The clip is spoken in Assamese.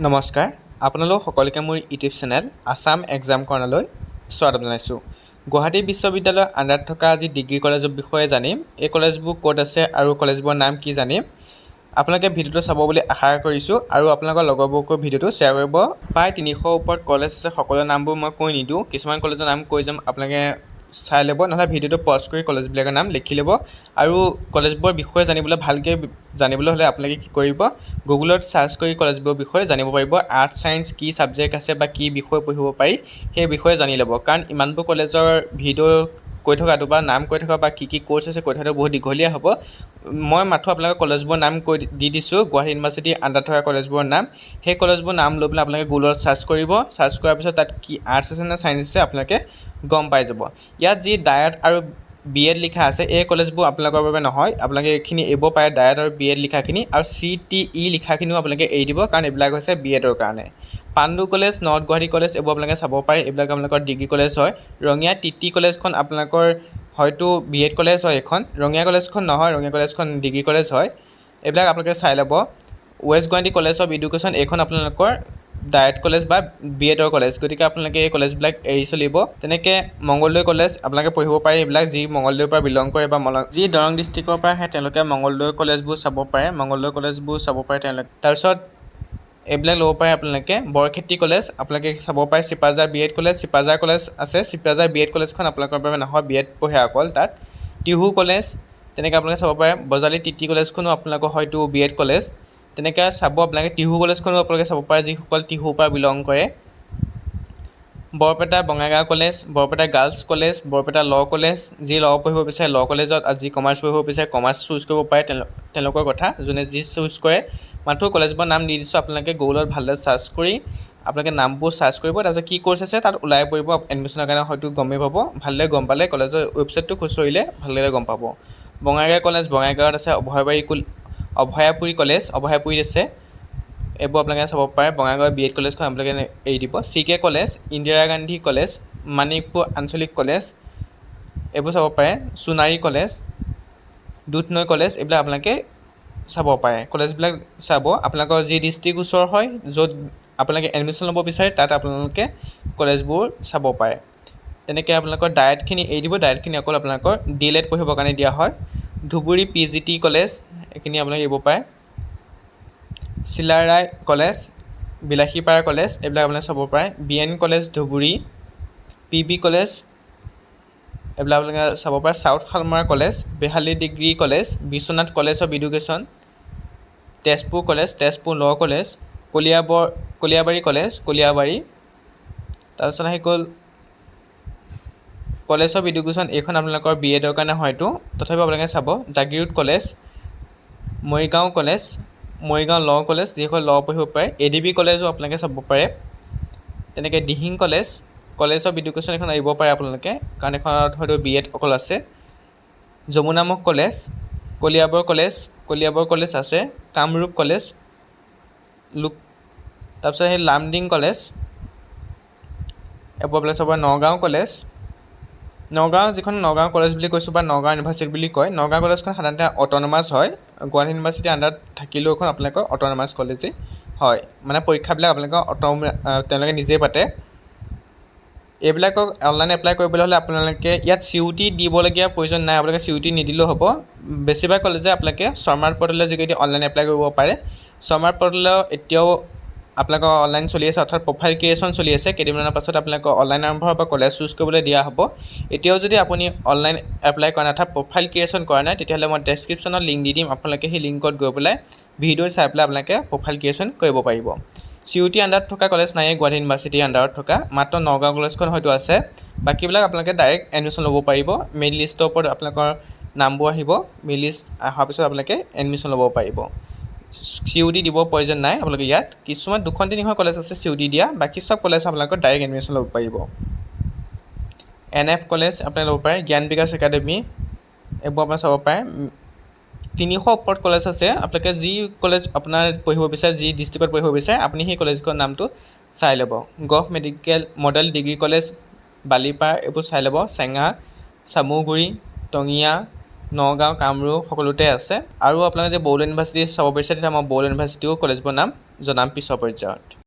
নমস্কাৰ, আপোনালোক সকলোকে মোৰ ইউটিউব চেনেল আছাম এক্সাম কৰ্ণাৰলৈ স্বাগতম জনাইছোঁ। গুৱাহাটী বিশ্ববিদ্যালয়ৰ আণ্ডাৰত থকা আজি ডিগ্ৰী কলেজৰ বিষয়ে জানিম। এই কলেজবোৰ ক'ত আছে আৰু কলেজবোৰৰ নাম কি জানিম। আপোনালোকে ভিডিঅ'টো চাব বুলি আশা কৰিছোঁ আৰু আপোনালোকৰ লগৰবোৰকো ভিডিঅ'টো শ্বেয়াৰ কৰিব। প্ৰায় 300ৰ ওপৰত কলেজ আছে, সকলো নামবোৰ মই কৈ নিদিওঁ, কিছুমান কলেজৰ নাম কৈ যাম, আপোনালোকে চাই ল'ব, নহ'লে ভিডিঅ'টো পজ কৰি কলেজবিলাকৰ নাম লিখি ল'ব। আৰু কলেজবোৰৰ বিষয়ে জানিবলৈ ভালকৈ জানিবলৈ হ'লে আপোনালোকে কি কৰিব, গুগলত চাৰ্চ কৰি কলেজবোৰৰ বিষয়ে জানিব পাৰিব। আৰ্টছ ছায়েন্স কি ছাবজেক্ট আছে বা কি বিষয় পঢ়িব পাৰি সেই বিষয়ে জানি ল'ব। কাৰণ ইমানবোৰ কলেজৰ ভিডিঅ' কৈ থকাটো বা নাম কৈ থকা বা কি ক'ৰ্চ আছে কৈ থকাটো বহুত দীঘলীয়া হ'ব। মই মাথো আপোনালোকে কলেজবোৰৰ নাম কৈ দিছোঁ, গুৱাহাটী ইউনিভাৰ্চিটিৰ আণ্ডাৰত থকা কলেজবোৰৰ নাম। সেই কলেজবোৰৰ নাম লৈ পেলাই আপোনালোকে গুগলত চাৰ্চ কৰিব। চাৰ্চ কৰাৰ পিছত তাত কি আৰ্টছ আছে নে ছায়েন্স আছে আপোনালোকে গম পাই যাব। ইয়াত যি ডায়েট আৰু BEd লিখা আছে এই কলেজবোৰ আপোনালোকৰ বাবে নহয়, আপোনালোকে এইখিনি এৰিব পাৰে, ডায়েট আৰু BEd লিখাখিনি। আৰু CTE লিখাখিনিও আপোনালোকে এৰি দিব, কাৰণ এইবিলাক হৈছে BEdৰ কাৰণে। Pandu college, north Guwahati college এইবোৰ আপোনালোকে চাব পাৰে, এইবিলাক আপোনালোকৰ ডিগ্ৰী কলেজ হয়। ৰঙিয়া TT কলেজখন আপোনালোকৰ হয়তো BEd কলেজ হয় এইখন, ৰঙিয়া কলেজখন নহয়, ৰঙিয়া কলেজখন ডিগ্ৰী কলেজ হয়। এইবিলাক আপোনালোকে চাই ল'ব। West Guwahati college of education এইখন আপোনালোকৰ ডায়েট কলেজ বা BEdৰ কলেজ, গতিকে আপোনালোকে এই কলেজবিলাক এৰি চলিব। তেনেকৈ মংগলদৈ কলেজ আপোনালোকে পঢ়িব পাৰে, এইবিলাক যি মংগলদৈৰ পৰা বিলং কৰে বা যি দৰং ডিষ্ট্ৰিক্টৰ পৰা আহে তেওঁলোকে মংগলদৈ কলেজবোৰ চাব পাৰে, মংগলদৈ কলেজবোৰ চাব পাৰে তেওঁলোকে। তাৰপিছত এইবিলাক ল'ব পাৰে আপোনালোকে। বৰক্ষেত্ৰী কলেজ আপোনালোকে চাব পাৰে, Sipajhar BEd college, Sipajhar college আছে, চিপাঝাৰ BEd কলেজখন আপোনালোকৰ বাবে নহয়, BEd পঢ়ে অকল তাত। টিহু কলেজ তেনেকৈ আপোনালোকে চাব পাৰে। বজালী TT কলেজখনো আপোনালোকৰ হয়তো BEd কলেজ, তেনেকৈ চাব আপোনালোকে। টিহু কলেজখনো আপোনালোকে চাব পাৰে, যিসকল টিহুৰ পৰা বিলং কৰে। Barpeta Bongaigaon college, Barpeta girls college, Barpeta ল' কলেজ, যি ল' পঢ়িব বিচাৰে ল' কলেজত, আৰু যি কমাৰ্চ পঢ়িব বিচাৰে কমাৰ্চ চুজ কৰিব পাৰে, তেওঁলোকৰ কথা, যোনে যি চুজ কৰে। মাথো কলেজবোৰৰ নাম দি দিছোঁ, আপোনালোকে গুগলত ভালদৰে চাৰ্চ কৰি আপোনালোকে নামবোৰ চাৰ্চ কৰিব, তাৰপিছত কি ক'ৰ্চ আছে তাত ওলাই পৰিব। এডমিশ্যনৰ কাৰণে হয়তো গমেই পাব, ভালদৰে গম পালে কলেজৰ ৱেবছাইটটো খুচৰিলে ভালদৰে গম পাব। বঙাইগাঁও কলেজ বঙাইগাঁৱত আছে। অভয়াপুৰী কলেজ অভয়াপুৰীত আছে, এইবোৰ আপোনালোকে চাব পাৰে। বঙাইগাঁও BEd কলেজখন আপোনালোকে এৰি দিব। CK college, Indira Gandhi college, Manikpur আঞ্চলিক কলেজ এইবোৰ চাব পাৰে। সোণাৰী কলেজ, দুধনৈ কলেজ এইবিলাক আপোনালোকে চাব পাৰে। কলেজবিলাক চাব, আপোনালোকৰ যি ডিষ্ট্ৰিক্ট ওচৰ হয়, য'ত আপোনালোকে এডমিশ্যন ল'ব বিচাৰে তাত আপোনালোকে কলেজবোৰ চাব পাৰে। তেনেকৈ আপোনালোকৰ ডায়েটখিনি এৰি দিব, ডায়েটখিনি অকল আপোনালোকৰ DLED পঢ়িবৰ কাৰণে দিয়া হয়। ধুবুৰী PGT কলেজ এইখিনি আপোনালোকে এৰিব পাৰে। চিলাৰাই কলেজ, বিলাসীপাৰা কলেজ এইবিলাক আপোনালোকে চাব পাৰে। BN college Dhubri, PB college এইবিলাক আপোনালোকে চাব পাৰে। South Salmara college, Behali degree college, Biswanath college of education, Tezpur college, Tezpur law' college, কলিয়াবাৰী college, কলিয়াবাৰী। তাৰপিছত আহি গ'ল কলেজ অফ এডুকেশ্যন, এইখন আপোনালোকৰ BEdৰ কাৰণে হয়তো, তথাপিও আপোনালোকে চাব। জাগিৰোড কলেজ, মৰিগাঁও কলেজ, মৰিগাঁও ল' কলেজ, যিসকল ল' পঢ়িব পাৰে। ADB কলেজো আপোনালোকে চাব পাৰে। তেনেকৈ Dihing college, college of education এখন এৰিব পাৰে আপোনালোকে, কাৰণ এখনত হয়তো BEd অকল আছে। যমুনামুখ কলেজ, কলিয়াবৰ কলেজ আছে। কামৰূপ কলেজ, তাৰপিছত সেই লামডিং কলেজ এইবোৰ আপোনালোকে চাব পাৰে। নগাঁও কলেজ, নগাঁও যিখন নগাঁও কলেজ বুলি কৈছোঁ বা নগাঁও ইউনিভাৰ্চিটি বুলি কয়, নগাঁও কলেজখন সাধাৰণতে অট'নমাছ হয়। গুৱাহাটী ইউনিভাৰ্চিটিৰ আণ্ডাৰত থাকিলেও এখন আপোনালোকৰ অট'নমাছ কলেজেই হয়, মানে পৰীক্ষাবিলাক আপোনালোকৰ তেওঁলোকে নিজেই পাতে। এইবিলাকক অনলাইন এপ্লাই কৰিবলৈ হ'লে আপোনালোকে ইয়াত CUT দিবলগীয়া প্ৰয়োজন নাই, আপোনালোকে CUT নিদিলেও হ'ব। বেছিভাগ কলেজে আপোনালোকে স্মাৰ্ট পৰ্টেলৰ যোগেদি অনলাইন এপ্লাই কৰিব পাৰে। স্মাৰ্ট পৰ্টেলৰ এতিয়াও আপোনালোকৰ অনলাইন চলি আছে, অৰ্থাৎ প্ৰফাইল ক্ৰিয়েশ্যন চলি আছে। কেইদিনমানৰ পাছত আপোনালোকৰ অনলাইন আৰম্ভ হ'ব, কলেজ চুজ কৰিবলৈ দিয়া হ'ব। এতিয়াও যদি আপুনি অনলাইন এপ্লাই কৰা নাই, অৰ্থাৎ প্ৰফাইল ক্ৰিয়েশ্যন কৰা নাই, তেতিয়াহ'লে মই ডেছক্ৰিপশ্যনত লিংক দি দিম, আপোনালোকে সেই লিংকত গৈ পেলাই ভিডিঅ' চাই পেলাই আপোনালোকে প্ৰফাইল ক্ৰিয়েশ্যন কৰিব পাৰিব। CUT আণ্ডাৰত থকা কলেজ নায়েই গুৱাহাটী ইউনিভাৰ্চিটিৰ আণ্ডাৰত থকা, মাত্ৰ নগাঁও কলেজখন হয়তো আছে। বাকীবিলাক আপোনালোকে ডাইৰেক্ট এডমিশ্যন ল'ব পাৰিব। মেৰিট লিষ্টৰ ওপৰত আপোনালোকৰ নামবোৰ আহিব, মেৰিট লিষ্ট অহাৰ পিছত আপোনালোকে এডমিশ্যন ল'ব পাৰিব। CUT দিব প্ৰয়োজন নাই আপোনালোকে ইয়াত। কিছুমান 2-3খন কলেজ আছে CUT দিয়া, বাকী চব কলেজ আপোনালোকৰ ডাইৰেক্ট এডমিশ্যন ল'ব পাৰিব। NF কলেজ আপোনালোকে ল'ব পাৰে। জ্ঞান বিকাশ একাডেমি এইবোৰ আপোনাৰ চাব পাৰে। 300 ওপৰত কলেজ আছে, আপোনালোকে যি কলেজ আপোনাৰ পঢ়িব বিচাৰে, যি ডিষ্ট্ৰিক্টত পঢ়িব বিচাৰে আপুনি সেই কলেজখনৰ নামটো চাই ল'ব। Gov medical model degree college, Balipara এইবোৰ চাই ল'ব। চেঙা, চামুগুৰি, টঙিয়া, নগাঁও, কামৰূপ সকলোতে আছে। আৰু আপোনালোকে যে বড়োলেণ্ড ইউনিভাৰ্চিটি চাব পাৰিছে, তেতিয়া মই বড়োলেণ্ড ইউনিভাৰ্চিটিও কলেজবোৰৰ নাম জনাম পিছৰ পৰ্যায়ত।